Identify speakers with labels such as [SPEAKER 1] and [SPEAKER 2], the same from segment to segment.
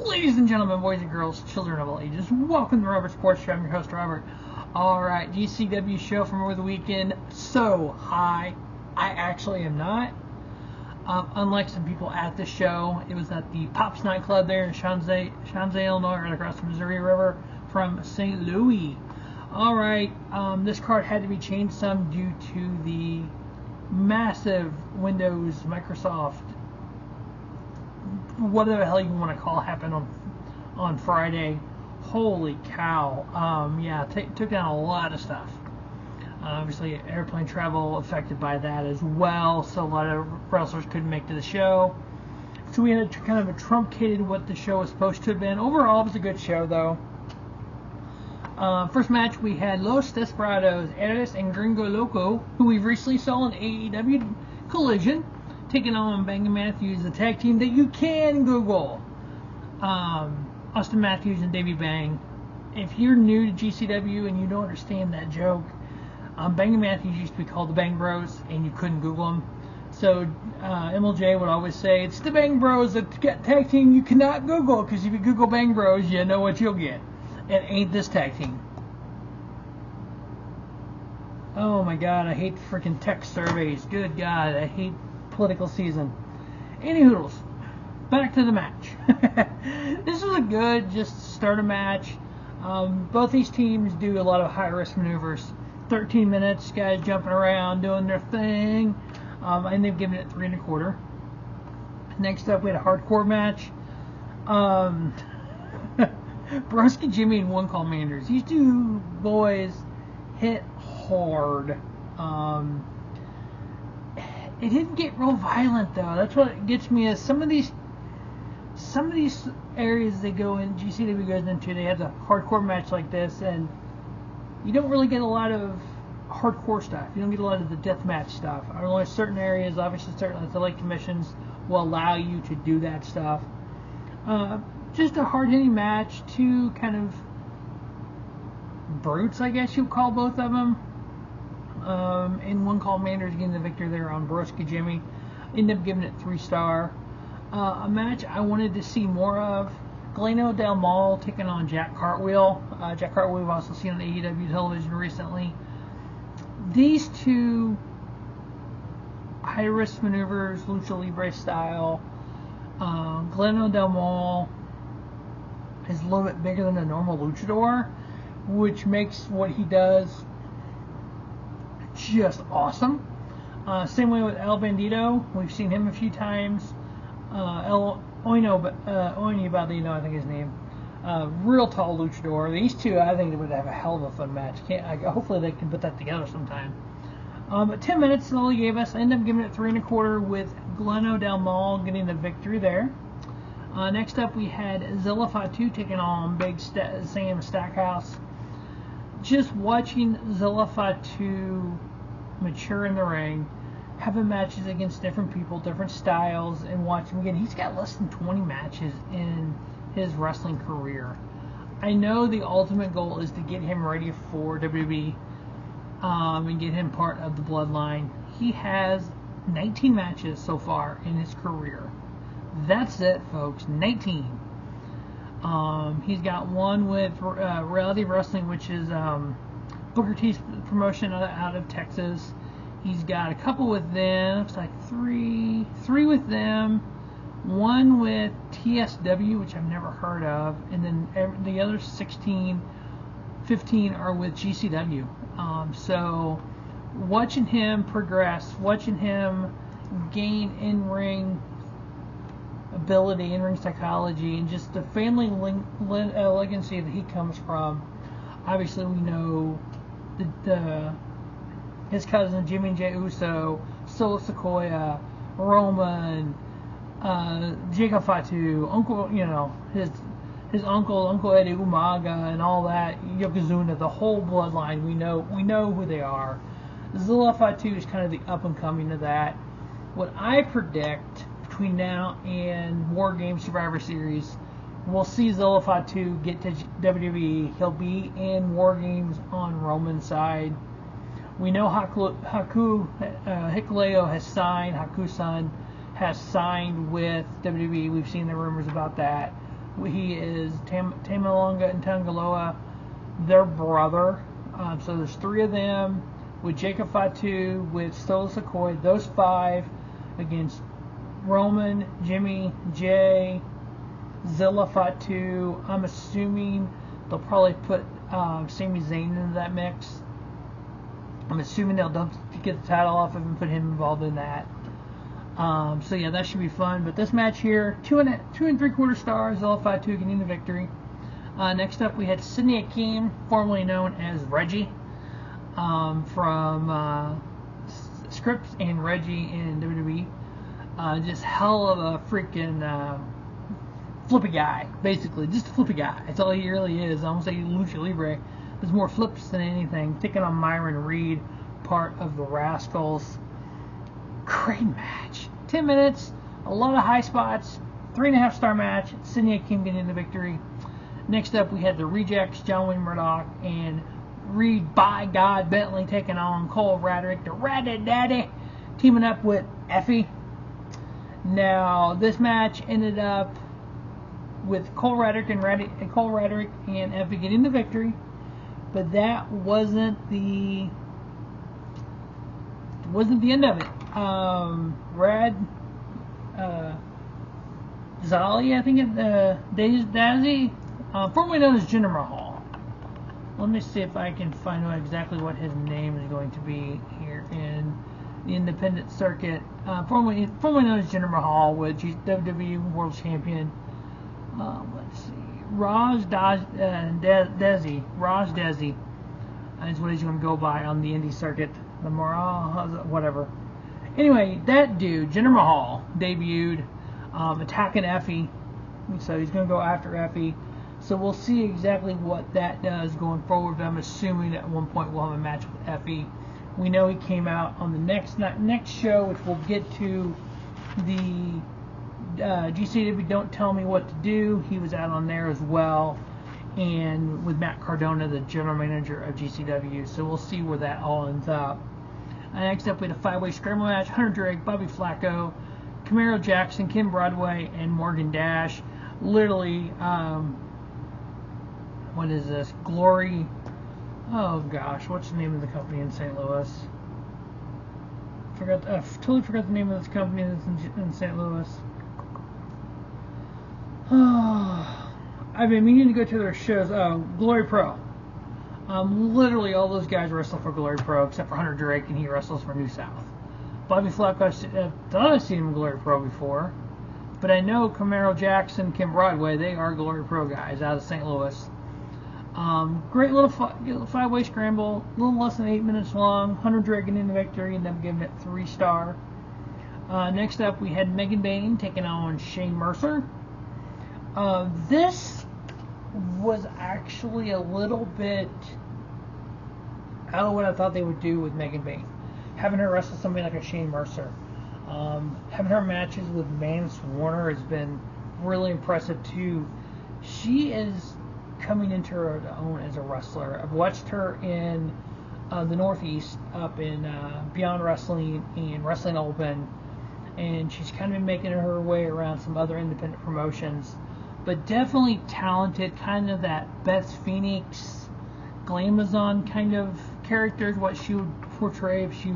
[SPEAKER 1] Ladies and gentlemen, boys and girls, children of all ages, welcome to Robert Sports Show. I'm your host, Robert. Alright, GCW show from over the weekend. So high. I actually am not. Unlike some people at the show, it was at the Pops nightclub there in Shanzay, Illinois, right across the Missouri River from St. Louis. Alright, this card had to be changed some due to the massive Windows, Microsoft, whatever the hell you want to call happened on Friday. Holy cow. Took down a lot of stuff. Obviously, airplane travel affected by that as well, so a lot of wrestlers couldn't make to the show. So we had kind of a truncated what the show was supposed to have been. Overall, it was a good show, though. First match, we had Los Desperados, Arez and Gringo Loco, who we recently saw in AEW Collision, taking on Bayne Matthews, the tag team that you can Google. Austin Matthews and Davey Bayne. If you're new to GCW and you don't understand that joke, Bayne Matthews used to be called the Bang Bros, and you couldn't Google them. So MLJ would always say, it's the Bang Bros, the tag team you cannot Google, because if you Google Bang Bros, you know what you'll get. It ain't this tag team. Oh my god, I hate freaking text surveys. Good god, I hate political season. Anyhoodles, back to the match. This was a good, just start a match. Both these teams do a lot of high-risk maneuvers. 13 minutes, guys jumping around, doing their thing. And they've given it 3 1/4. Next up, we had a hardcore match. Broski, Jimmy, and One Call Manders. These two boys hit hard. It didn't get real violent, though. That's what gets me, is some of these areas they go in, GCW goes into, they have a hardcore match like this, and you don't really get a lot of hardcore stuff. You don't get a lot of the deathmatch stuff. Only certain areas, obviously certain athletic commissions will allow you to do that stuff. Just a hard-hitting match. Two kind of brutes, I guess you'd call both of them. And One Call Manders getting the victory there on Broski Jimmy. Ended up giving it 3-star. A match I wanted to see more of. Galeno Del Mal taking on Jack Cartwheel. Jack Cartwheel we've also seen on AEW television recently. These two high-risk maneuvers, Lucha Libre style. Galeno Del Mal is a little bit bigger than a normal luchador, which makes what he does just awesome. Same way with El Bandito. We've seen him a few times. Oino Bandito, I think his name. Real tall luchador. These two, I think, would have a hell of a fun match. Hopefully they can put that together sometime. But 10 minutes is all he gave us. I ended up giving it 3 1/4 with Galeno Del Mal getting the victory there. Next up, we had Zilla Fatu taking on Big Sam Stackhouse. Just watching Zilla Fatu mature in the ring, having matches against different people, different styles, and watching again. He's got less than 20 matches in his wrestling career. I know the ultimate goal is to get him ready for WWE and get him part of the bloodline. He has 19 matches so far in his career. That's it, folks. 19. He's got one with Reality Wrestling, which is Booker T's promotion out of Texas. He's got a couple with them. Looks like three with them. One with TSW, which I've never heard of, and then the other 15 are with GCW. So watching him progress, watching him gain in-ring ability, in-ring psychology, and just the family legacy that he comes from. Obviously, we know his cousin Jimmy and Jey Uso, Solo Sikoa, Roman, Jacob Fatu, his uncle Eddie Umaga, and all that, Yokozuna, the whole bloodline. We know who they are. Zilla Fatu is kind of the up and coming of that. What I predict between now and War Games Survivor Series, we'll see Zilla Fatu get to WWE. He'll be in War Games on Roman's side. We know Hikuleo has signed. Hakusan has signed with WWE. We've seen the rumors about that. He is Tamalonga and Tangaloa, their brother. So there's 3 of them with Jacob Fatu, with Stola Sequoia, those 5 against Roman, Jimmy, Jay, Zilla, Fatu. I'm assuming they'll probably put Sami Zayn into that mix. I'm assuming they'll get the title off of him and put him involved in that. So yeah, that should be fun. But this match here, 2 and 3/4 stars, Zilla Fatu getting the victory. Next up, we had Sidney Akeem, formerly known as Reggie, from Scripps and Reggie in WWE. Just hell of a freaking flippy guy, basically. Just a flippy guy. That's all he really is. I almost say Lucha Libre. There's more flips than anything. Taking on Myron Reed, part of the Rascals. Great match. 10 minutes, a lot of high spots, 3.5 star match. Sidney Akeem getting the victory. Next up, we had the Rejects, John Wayne Murdoch, and Reed by God Bentley taking on Cole Radrick, the Rat Daddy, teaming up with Effy. Now, this match ended up with Cole Radrick and Effy getting the victory, but that wasn't the end of it. Zali, I think Daisy, formerly known as Jinder Mahal. Let me see if I can find out exactly what his name is going to be here in the independent circuit. Formerly known as Jinder Mahal, with WWE World Champion. Let's see, Raj Desi is what he's going to go by on the indie circuit. The Moral, whatever. Anyway, that dude, Jinder Mahal, debuted, attacking Effy. So he's going to go after Effy. So we'll see exactly what that does going forward. But I'm assuming at one point we'll have a match with Effy. We know he came out on the next show, which we'll get to, the GCW Don't Tell Me What to Do. He was out on there as well. And with Matt Cardona, the general manager of GCW. So we'll see where that all ends up. Next up, we had a 5-way scramble match. Hunter Drake, Bobby Flaco, Camaro Jackson, Kim Broadway, and Morgan Dash. Literally, what is this? Glory. Oh gosh, what's the name of the company in St. Louis? Totally forgot the name of this company that's in St. Louis. I've been meaning to go to their shows. Glory Pro. Literally all those guys wrestle for Glory Pro except for Hunter Drake, and he wrestles for New South. Bobby Flaco, I thought I've seen him in Glory Pro before, but I know Camaro Jackson, Kim Broadway, they are Glory Pro guys out of St. Louis. Great little 5-way scramble, a little less than 8 minutes long. Hunter Drake getting the victory and them giving it 3 star. Next up, we had Megan Bayne taking on Shane Mercer. This was actually a little bit out of what I thought they would do with Megan Bayne. Having her wrestle somebody like a Shane Mercer. Having her matches with Mance Warner has been really impressive too. She is coming into her own as a wrestler. I've watched her in the Northeast, up in Beyond Wrestling and Wrestling Open, and she's kind of been making her way around some other independent promotions. But definitely talented, kind of that Beth Phoenix, Glamazon kind of character is what she would portray if she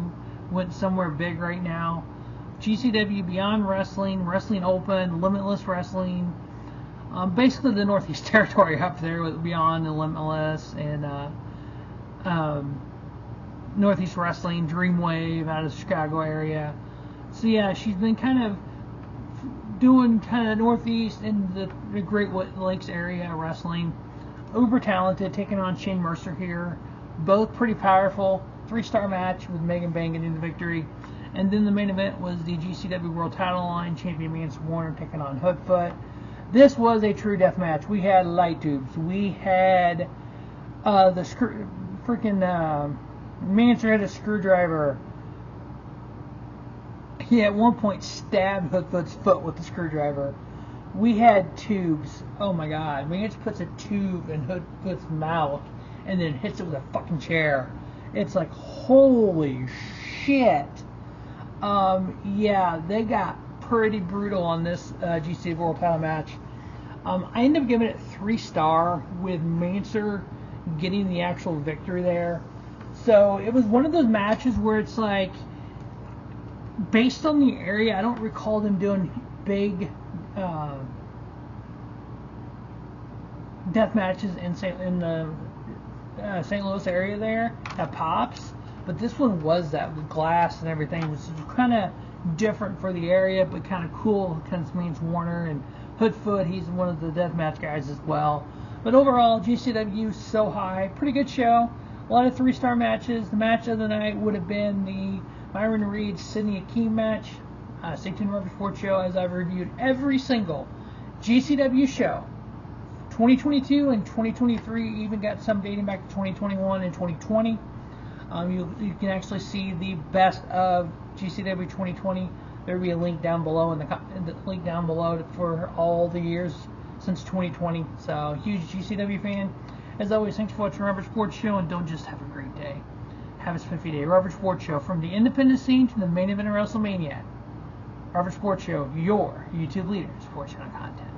[SPEAKER 1] went somewhere big right now. GCW, Beyond Wrestling, Wrestling Open, Limitless Wrestling, basically the Northeast territory up there with Beyond and Limitless, and Northeast Wrestling, Dreamwave out of the Chicago area. So yeah, she's been kind of doing kind of Northeast and the Great Lakes area wrestling. Uber talented, taking on Shane Mercer here. Both pretty powerful. 3-star match with Megan Bayne getting the victory. And then the main event was the GCW World Title Line champion Mance Warner taking on Hoodfoot. This was a true death match. We had light tubes. We had Mance had a screwdriver. He at one point stabbed Hoodfoot's foot with the screwdriver. We had tubes. Oh my god. Mance puts a tube in Hoodfoot's mouth and then hits it with a fucking chair. It's like, holy shit. Yeah, they got pretty brutal on this GCW World Title match. I ended up giving it 3-star with Mercer getting the actual victory there. So it was one of those matches where it's like, based on the area, I don't recall them doing big death matches in the St. Louis area there at Pops, but this one was that with glass and everything, which is kind of different for the area, but kind of cool. Kind of means Warner and Hoodfoot. He's one of the deathmatch guys as well. But overall, GCW so high, pretty good show. A lot of 3-star matches. The match of the night would have been the Myron Reed Sidney Akeem match. Stay tuned to Rubber Sports Show as I've reviewed every single GCW show. 2022 and 2023, even got some dating back to 2021 and 2020. You can actually see the best of GCW 2020. There will be a link down below in the link down below for all the years since 2020. So, huge GCW fan. As always, thanks for watching Rubber Sports Show, and don't just have a great day. Have a spiffy day. Rubber Sports Show, from the independent scene to the main event of WrestleMania. Rubber Sports Show, your YouTube leader in sports channel content.